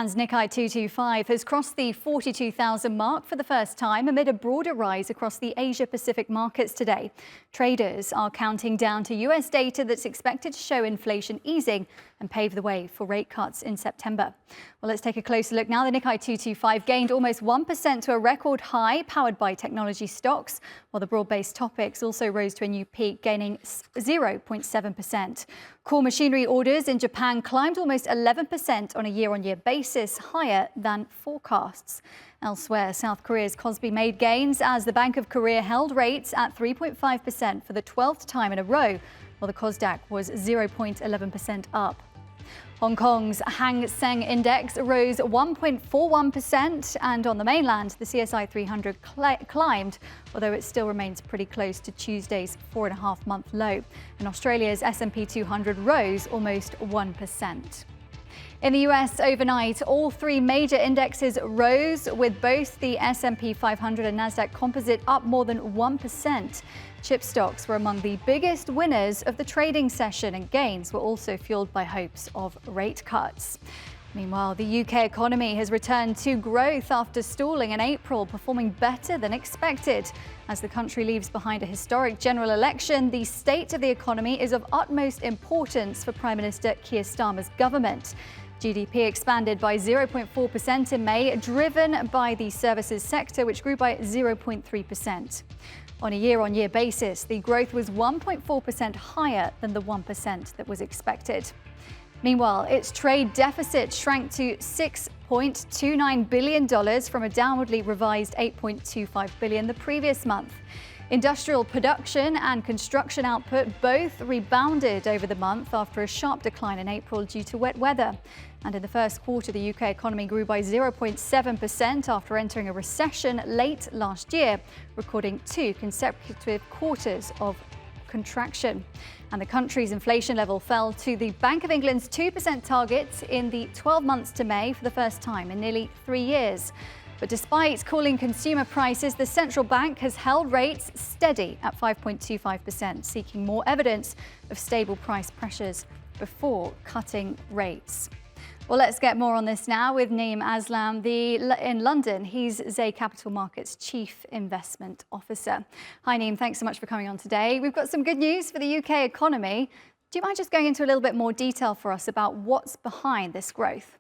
Japan's Nikkei 225 has crossed the 42,000 mark for the first time amid a broader rise across the Asia-Pacific markets today. Traders are counting down to US data that's expected to show inflation easing and pave the way for rate cuts in September. Well, let's take a closer look now. The Nikkei 225 gained almost 1% to a record high, powered by technology stocks, while the broad-based topics also rose to a new peak, gaining 0.7%. Core machinery orders in Japan climbed almost 11% on a year-on-year basis, higher than forecasts. Elsewhere, South Korea's Kospi made gains as the Bank of Korea held rates at 3.5% for the 12th time in a row, while the Kosdaq was 0.11% up. Hong Kong's Hang Seng Index rose 1.41%, and on the mainland, the CSI 300 climbed, although it still remains pretty close to Tuesday's 4.5-month low. And Australia's S&P 200 rose almost 1%. In the US overnight, all three major indexes rose, with both the S&P 500 and Nasdaq Composite up more than 1%. Chip stocks were among the biggest winners of the trading session, and gains were also fueled by hopes of rate cuts. Meanwhile, the UK economy has returned to growth after stalling in April, performing better than expected. As the country leaves behind a historic general election, the state of the economy is of utmost importance for Prime Minister Keir Starmer's government. GDP expanded by 0.4% in May, driven by the services sector, which grew by 0.3%. On a year-on-year basis, the growth was 1.4% higher than the 1% that was expected. Meanwhile, its trade deficit shrank to $6.29 billion from a downwardly revised $8.25 billion the previous month. Industrial production and construction output both rebounded over the month after a sharp decline in April due to wet weather. And in the first quarter, the UK economy grew by 0.7% after entering a recession late last year, recording 2 consecutive quarters of contraction. And the country's inflation level fell to the Bank of England's 2% target in the 12 months to May for the first time in nearly 3 years. But despite cooling consumer prices, the central bank has held rates steady at 5.25%, seeking more evidence of stable price pressures before cutting rates. Well, let's get more on this now with Naeem Aslam in London. He's Zay Capital Markets Chief Investment Officer. Hi, Naeem. Thanks so much for coming on today. We've got some good news for the UK economy. Do you mind just going into a little bit more detail for us about what's behind this growth?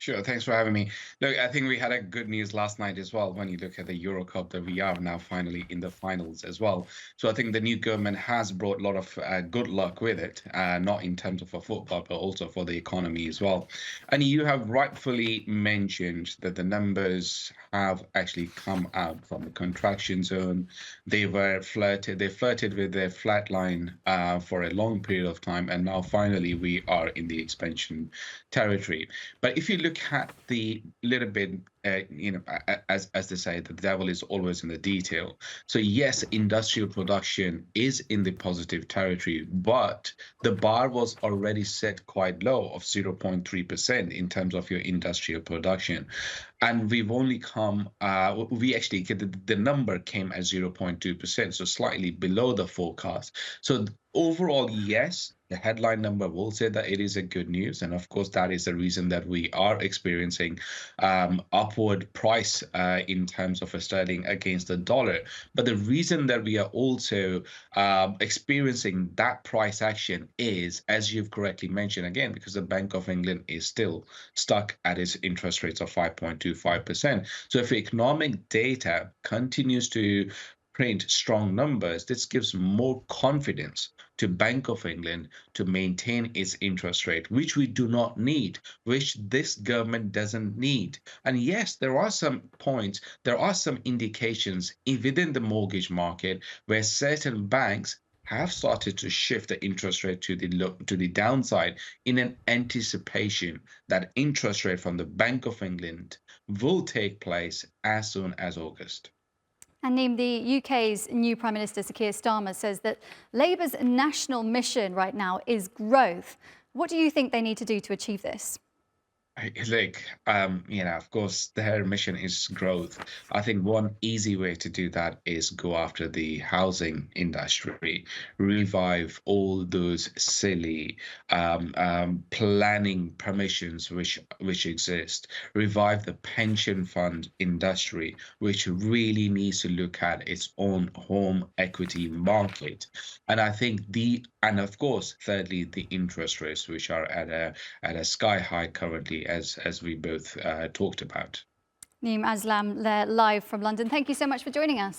Sure, thanks for having me. Look, I think we had a good news last night as well when you look at the Euro Cup, that we are now finally in the finals as well. So I think the new government has brought a lot of good luck with it, not in terms of a football, but also for the economy as well. And you have rightfully mentioned that the numbers have actually come out from the contraction zone. They flirted with their flat line for a long period of time, and now finally we are in the expansion territory. But if you look at the little bit, as they say, the devil is always in the detail. So yes, industrial production is in the positive territory, but the bar was already set quite low of 0.3% in terms of your industrial production. And we've only come, the number came at 0.2%, so slightly below the forecast. So overall, yes, the headline number will say that it is a good news. And of course, that is the reason that we are experiencing upward price in terms of sterling against the dollar. But the reason that we are also experiencing that price action is, as you've correctly mentioned, again, because the Bank of England is still stuck at its interest rates of 5.25%. So if economic data continues to print strong numbers, this gives more confidence to Bank of England to maintain its interest rate, which we do not need, which this government doesn't need. And yes, there are some points, there are some indications within the mortgage market where certain banks have started to shift the interest rate to the downside in an anticipation that interest rate from the Bank of England will take place as soon as August. And Naeem, the UK's new Prime Minister, Keir Starmer, says that Labour's national mission right now is growth. What do you think they need to do to achieve this? Look, of course, their mission is growth. I think one easy way to do that is go after the housing industry, revive all those silly planning permissions which exist, revive the pension fund industry, which really needs to look at its own home equity market. And I think and of course, thirdly, the interest rates, which are at a sky high currently, as we both talked about. Neem Aslam there live from London. Thank you so much for joining us.